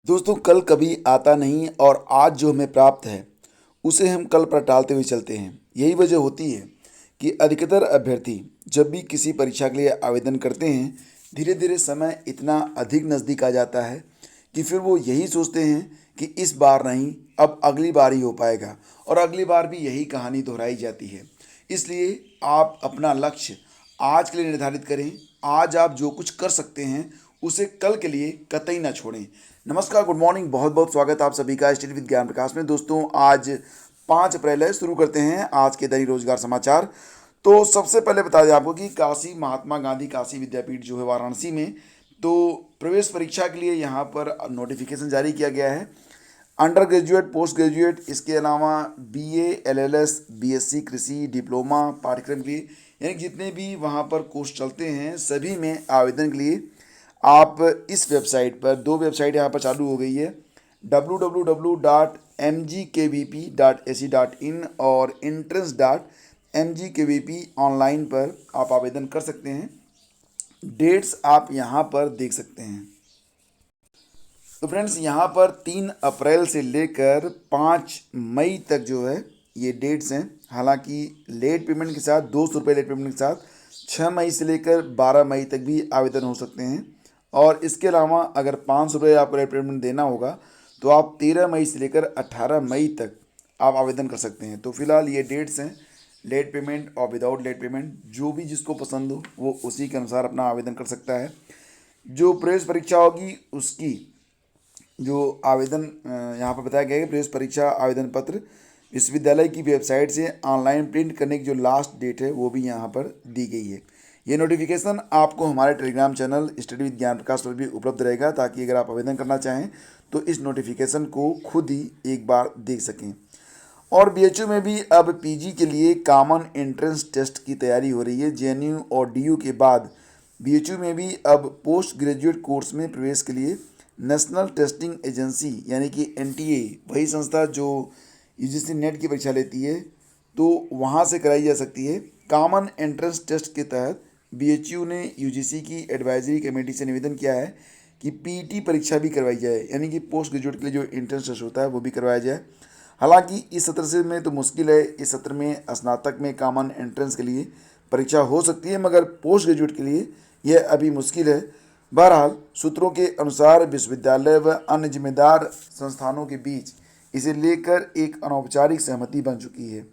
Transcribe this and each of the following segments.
दोस्तों, कल कभी आता नहीं और आज जो हमें प्राप्त है उसे हम कल पर टालते हुए चलते हैं। यही वजह होती है कि अधिकतर अभ्यर्थी जब भी किसी परीक्षा के लिए आवेदन करते हैं, धीरे धीरे समय इतना अधिक नज़दीक आ जाता है कि फिर वो यही सोचते हैं कि इस बार नहीं, अब अगली बार ही हो पाएगा। और अगली बार भी यही कहानी दोहराई जाती है। इसलिए आप अपना लक्ष्य आज के लिए निर्धारित करें। आज आप जो कुछ कर सकते हैं उसे कल के लिए कतई ना छोड़ें। नमस्कार, गुड मॉर्निंग, बहुत बहुत स्वागत है आप सभी का स्टडी विद ज्ञान प्रकाश में। दोस्तों, आज 5 अप्रैल है। शुरू करते हैं आज के दैनिक रोजगार समाचार। तो सबसे पहले बता दें आपको कि काशी महात्मा गांधी काशी विद्यापीठ जो है वाराणसी में, तो प्रवेश परीक्षा के लिए यहाँ पर नोटिफिकेशन जारी किया गया है। अंडर ग्रेजुएट, पोस्ट ग्रेजुएट, इसके अलावा बीए, एलएलएस, बीएससी कृषि, डिप्लोमा पाठ्यक्रम के लिए, यानी जितने भी वहाँ पर कोर्स चलते हैं सभी में आवेदन के लिए आप इस वेबसाइट पर, दो वेबसाइट यहाँ पर चालू हो गई है, www.mgkvp.ac.in और entrance.mgkvp ऑनलाइन पर आप आवेदन कर सकते हैं। डेट्स आप यहाँ पर देख सकते हैं। तो फ्रेंड्स, यहाँ पर 3 अप्रैल से लेकर 5 मई तक जो है ये डेट्स हैं। हालांकि लेट पेमेंट के साथ, 200 रुपये लेट पेमेंट के साथ 6 मई से लेकर 12 मई तक भी आवेदन हो सकते हैं। और इसके अलावा अगर 500 रुपये आपको लेट पेमेंट देना होगा तो आप 13 मई से लेकर 18 मई तक आप आवेदन कर सकते हैं। तो फिलहाल ये डेट्स हैं, लेट पेमेंट और विदाउट लेट पेमेंट, जो भी जिसको पसंद हो वो उसी के अनुसार अपना आवेदन कर सकता है। जो प्रवेश परीक्षा होगी उसकी जो आवेदन यहाँ पर बताया गया है कि प्रवेश परीक्षा आवेदन पत्र विश्वविद्यालय की वेबसाइट से ऑनलाइन प्रिंट करने की जो लास्ट डेट है वो भी यहाँ पर दी गई है। ये नोटिफिकेशन आपको हमारे टेलीग्राम चैनल स्टडी विद ज्ञान प्रकाश पर भी उपलब्ध रहेगा, ताकि अगर आप आवेदन करना चाहें तो इस नोटिफिकेशन को खुद ही एक बार देख सकें। और बीएचयू में भी अब पीजी के लिए कॉमन एंट्रेंस टेस्ट की तैयारी हो रही है। जेएनयू और डीयू के बाद बीएचयू में भी अब पोस्ट ग्रेजुएट कोर्स में प्रवेश के लिए नेशनल टेस्टिंग एजेंसी यानी कि एनटीए, वही संस्था जो यूजीसी नेट की परीक्षा लेती है, तो वहाँ से कराई जा सकती है। कॉमन एंट्रेंस टेस्ट के तहत बीएचयू ने यूजीसी की एडवाइजरी कमेटी से निवेदन किया है कि पीटी परीक्षा भी करवाई जाए, यानी कि पोस्ट ग्रेजुएट के लिए जो एंट्रेंस टेस्ट होता है वो भी करवाया जाए। हालांकि इस सत्र से में तो मुश्किल है, इस सत्र में स्नातक में कॉमन एंट्रेंस के लिए परीक्षा हो सकती है, मगर पोस्ट ग्रेजुएट के लिए यह अभी मुश्किल है। बहरहाल, सूत्रों के अनुसार विश्वविद्यालय व अन्य जिम्मेदार संस्थानों के बीच इसे लेकर एक अनौपचारिक सहमति बन चुकी है।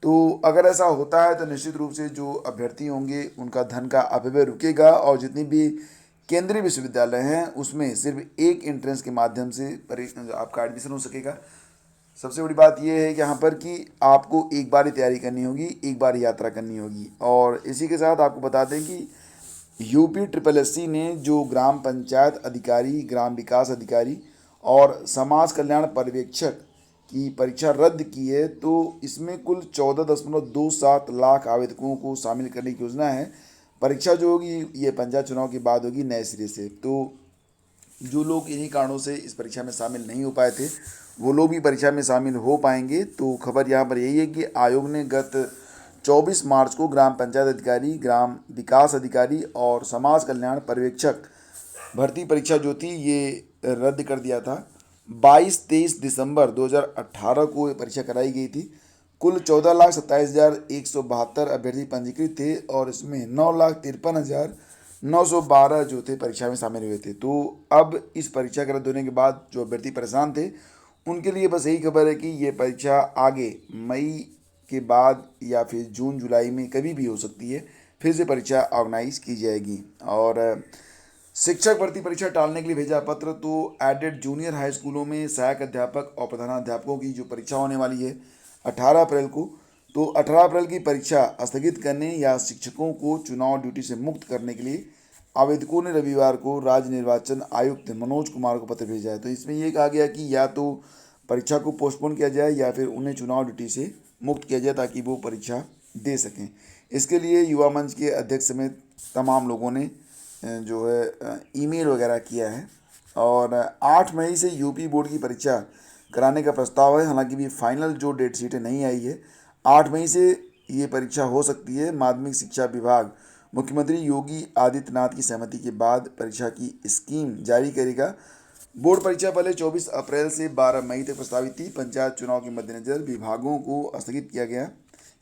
तो अगर ऐसा होता है तो निश्चित रूप से जो अभ्यर्थी होंगे उनका धन का अपव्यय रुकेगा, और जितनी भी केंद्रीय विश्वविद्यालय हैं उसमें सिर्फ एक एंट्रेंस के माध्यम से आपका एडमिशन हो सकेगा। सबसे बड़ी बात यह है कि यहाँ पर कि आपको एक बार ही तैयारी करनी होगी, एक बार ही यात्रा करनी होगी। और इसी के साथ आपको बता दें कि यूपी ट्रिपल एससी ने जो ग्राम पंचायत अधिकारी, ग्राम विकास अधिकारी और समाज कल्याण पर्यवेक्षक की परीक्षा रद्द की है, तो इसमें कुल 14.27 लाख आवेदकों को शामिल करने की योजना है। परीक्षा जो होगी ये पंचायत चुनाव के बाद होगी नए सिरे से। तो जो लोग इन्हीं कारणों से इस परीक्षा में शामिल नहीं हो पाए थे वो लोग भी परीक्षा में शामिल हो पाएंगे। तो खबर यहाँ पर यही है कि आयोग ने गत 24 मार्च को ग्राम पंचायत अधिकारी, ग्राम विकास अधिकारी और समाज कल्याण पर्यवेक्षक भर्ती परीक्षा जो थी ये रद्द कर दिया था। 22-23 दिसंबर 2018 को ये परीक्षा कराई गई थी। कुल 14,27,172 अभ्यर्थी पंजीकृत थे और इसमें 9,53,912 जो थे परीक्षा में शामिल हुए थे। तो अब इस परीक्षा के रद्द होने के बाद जो अभ्यर्थी परेशान थे उनके लिए बस यही खबर है कि ये परीक्षा आगे मई के बाद या फिर जून जुलाई में कभी भी हो सकती है, फिर से परीक्षा ऑर्गेनाइज की जाएगी। और शिक्षक भर्ती परीक्षा टालने के लिए भेजा पत्र। तो एडेड जूनियर हाई स्कूलों में सहायक अध्यापक और प्रधानाध्यापकों की जो परीक्षा होने वाली है 18 अप्रैल को, तो 18 अप्रैल की परीक्षा स्थगित करने या शिक्षकों को चुनाव ड्यूटी से मुक्त करने के लिए आवेदकों ने रविवार को राज्य निर्वाचन आयुक्त मनोज कुमार को पत्र भेजा है। तो इसमें यह कहा गया कि या तो परीक्षा को पोस्टपोन किया जाए या फिर उन्हें चुनाव ड्यूटी से मुक्त किया जाए ताकि वो परीक्षा दे सकें। इसके लिए युवा मंच के अध्यक्ष समेत तमाम लोगों ने जो है ईमेल वगैरह किया है। और 8 मई से यूपी बोर्ड की परीक्षा कराने का प्रस्ताव है। हालांकि भी फाइनल जो डेट शीटें नहीं आई है, 8 मई से ये परीक्षा हो सकती है। माध्यमिक शिक्षा विभाग मुख्यमंत्री योगी आदित्यनाथ की सहमति के बाद परीक्षा की स्कीम जारी करेगा। बोर्ड परीक्षा पहले 24 अप्रैल से 12 मई तक प्रस्तावित थी। पंचायत चुनाव के मद्देनजर विभागों को स्थगित किया गया,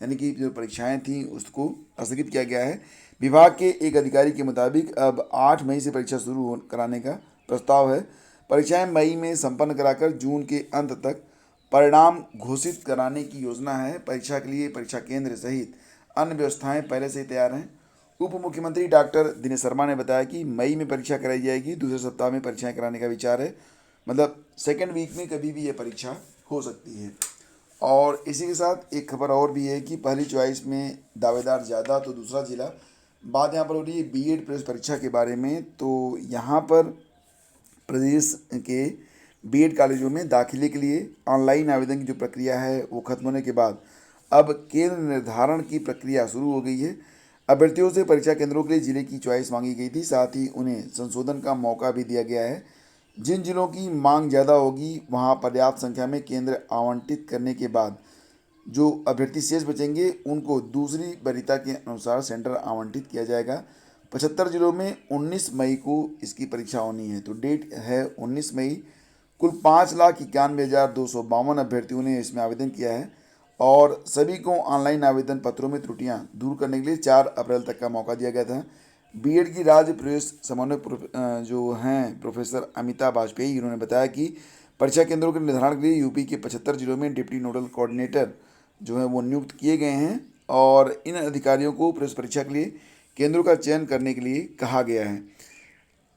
यानी कि जो परीक्षाएं थी उसको स्थगित किया गया है। विभाग के एक अधिकारी के मुताबिक अब 8 मई से परीक्षा शुरू कराने का प्रस्ताव है। परीक्षाएं मई में संपन्न कराकर जून के अंत तक परिणाम घोषित कराने की योजना है। परीक्षा के लिए परीक्षा केंद्र सहित अन्य व्यवस्थाएं पहले से ही तैयार हैं। उप मुख्यमंत्री डॉक्टर दिनेश शर्मा ने बताया कि मई में परीक्षा कराई जाएगी। दूसरे सप्ताह में परीक्षाएं कराने का विचार है, मतलब सेकेंड वीक में कभी भी ये परीक्षा हो सकती है। और इसी के साथ एक खबर और भी है कि पहली चॉइस में दावेदार ज़्यादा तो दूसरा जिला। बात यहाँ पर हो रही है बीएड प्रवेश परीक्षा के बारे में। तो यहाँ पर प्रदेश के बीएड कॉलेजों में दाखिले के लिए ऑनलाइन आवेदन की जो प्रक्रिया है वो खत्म होने के बाद अब केंद्र निर्धारण की प्रक्रिया शुरू हो गई है। अभ्यर्थियों से परीक्षा केंद्रों के लिए जिले की चॉइस मांगी गई थी, साथ ही उन्हें संशोधन का मौका भी दिया गया है। जिन जिलों की मांग ज़्यादा होगी वहां पर्याप्त संख्या में केंद्र आवंटित करने के बाद जो अभ्यर्थी शेष बचेंगे उनको दूसरी वरीयता के अनुसार सेंटर आवंटित किया जाएगा। 75 जिलों में 19 मई को इसकी परीक्षा होनी है, तो डेट है 19 मई। कुल 5,91,252 अभ्यर्थियों ने इसमें आवेदन किया है और सभी को ऑनलाइन आवेदन पत्रों में त्रुटियां दूर करने के लिए 4 अप्रैल तक का मौका दिया गया था। बीएड की राज्य प्रवेश समन्वयक जो हैं प्रोफेसर अमिता वाजपेयी, उन्होंने बताया कि परीक्षा केंद्रों के निर्धारण के लिए यूपी के 75 जिलों में डिप्टी नोडल कोऑर्डिनेटर जो है वो नियुक्त किए गए हैं और इन अधिकारियों को प्रवेश परीक्षा के लिए केंद्रों का चयन करने के लिए कहा गया है।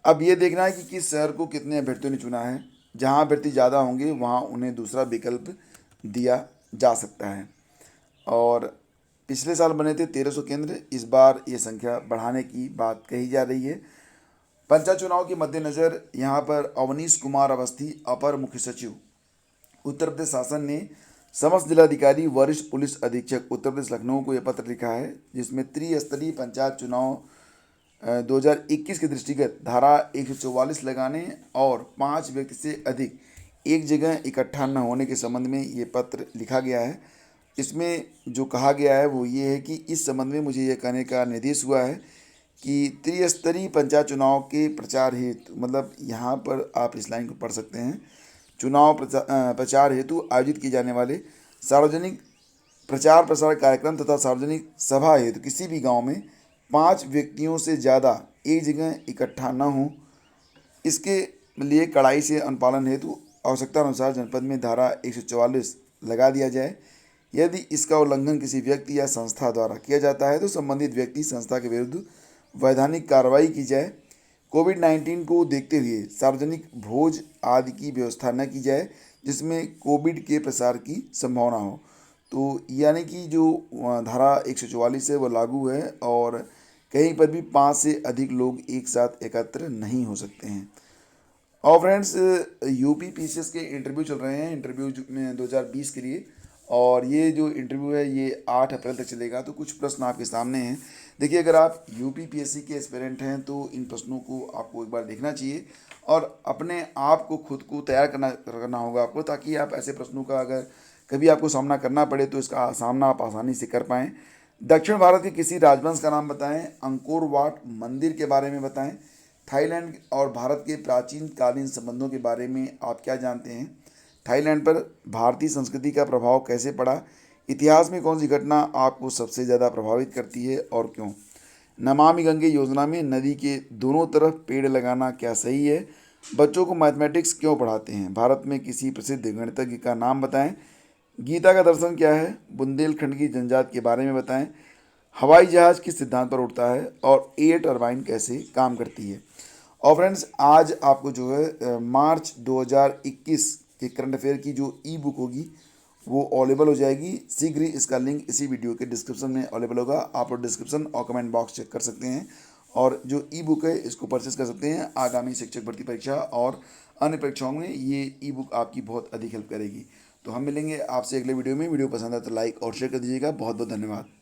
अब ये देखना है कि किस शहर को कितने अभ्यर्थियों ने चुना है। जहां अभ्यर्थी ज़्यादा होंगे वहां उन्हें दूसरा विकल्प दिया जा सकता है। और पिछले साल बने थे 1300 केंद्र, इस बार ये संख्या बढ़ाने की बात कही जा रही है। पंचायत चुनाव के मद्देनज़र यहाँ पर अवनीश कुमार अवस्थी, अपर मुख्य सचिव उत्तर प्रदेश शासन ने समस्त जिलाधिकारी वरिष्ठ पुलिस अधीक्षक उत्तर प्रदेश लखनऊ को यह पत्र लिखा है, जिसमें त्रिस्तरीय पंचायत चुनाव 2021 के दृष्टिगत धारा 144 लगाने और 5 व्यक्ति से अधिक एक जगह इकट्ठा न होने के संबंध में ये पत्र लिखा गया है। इसमें जो कहा गया है वो ये है कि इस संबंध में मुझे ये कहने का निर्देश हुआ है कि त्रिस्तरीय पंचायत चुनाव के प्रचार हेतु, मतलब यहाँ पर आप इस लाइन को पढ़ सकते हैं, चुनाव प्रचार हेतु आयोजित किए जाने वाले सार्वजनिक प्रचार प्रसार कार्यक्रम तथा सार्वजनिक सभा हेतु किसी भी गांव में 5 व्यक्तियों से ज़्यादा एक जगह इकट्ठा न हो, इसके लिए कड़ाई से अनुपालन हेतु आवश्यकता अनुसार जनपद में धारा 144 लगा दिया जाए। यदि इसका उल्लंघन किसी व्यक्ति या संस्था द्वारा किया जाता है तो संबंधित व्यक्ति संस्था के विरुद्ध वैधानिक कार्रवाई की जाए। कोविड-19 को देखते हुए सार्वजनिक भोज आदि की व्यवस्था न की जाए जिसमें कोविड के प्रसार की संभावना हो। तो यानी कि जो धारा 144 है वो लागू है और कहीं पर भी 5 से अधिक लोग एक साथ एकत्र नहीं हो सकते हैं। और फ्रेंड्स, यूपी पीसीएस के इंटरव्यू चल रहे हैं, इंटरव्यू में 2020 के लिए, और ये जो इंटरव्यू है ये 8 अप्रैल तक चलेगा। तो कुछ प्रश्न आपके सामने हैं। देखिए, अगर आप यूपी पीएससी के एस्पिरेंट हैं तो इन प्रश्नों को आपको एक बार देखना चाहिए और अपने आप को खुद को तैयार करना होगा आपको, ताकि आप ऐसे प्रश्नों का अगर कभी आपको सामना करना पड़े तो इसका सामना आप आसानी से कर पाएँ। दक्षिण भारत के किसी राजवंश का नाम बताएं। अंकोर वाट मंदिर के बारे में बताएं। थाईलैंड और भारत के प्राचीन कालीन संबंधों के बारे में आप क्या जानते हैं। थाईलैंड पर भारतीय संस्कृति का प्रभाव कैसे पड़ा। इतिहास में कौन सी घटना आपको सबसे ज़्यादा प्रभावित करती है और क्यों। नमामि गंगे योजना में नदी के दोनों तरफ पेड़ लगाना क्या सही है। बच्चों को मैथमेटिक्स क्यों पढ़ाते हैं। भारत में किसी प्रसिद्ध गणितज्ञ का नाम बताएं। गीता का दर्शन क्या है। बुंदेलखंड की जनजाति के बारे में बताएं। हवाई जहाज़ किस सिद्धांत पर उड़ता है और एयर टरबाइन कैसे काम करती है। और फ्रेंड्स, आज आपको जो है मार्च 2021 के करंट अफेयर की जो ई बुक होगी वो अवेलेबल हो जाएगी शीघ्र ही। इसका लिंक इसी वीडियो के डिस्क्रिप्शन में अवेलेबल होगा। आप लोग डिस्क्रिप्शन और कमेंट बॉक्स चेक कर सकते हैं और जो ई बुक है इसको परचेस कर सकते हैं। आगामी शिक्षक भर्ती परीक्षा और अन्य परीक्षाओं में ये ई बुक आपकी बहुत अधिक हेल्प करेगी। तो हम मिलेंगे आपसे अगले वीडियो में। वीडियो पसंद आए तो लाइक और शेयर कर दीजिएगा। बहुत बहुत धन्यवाद।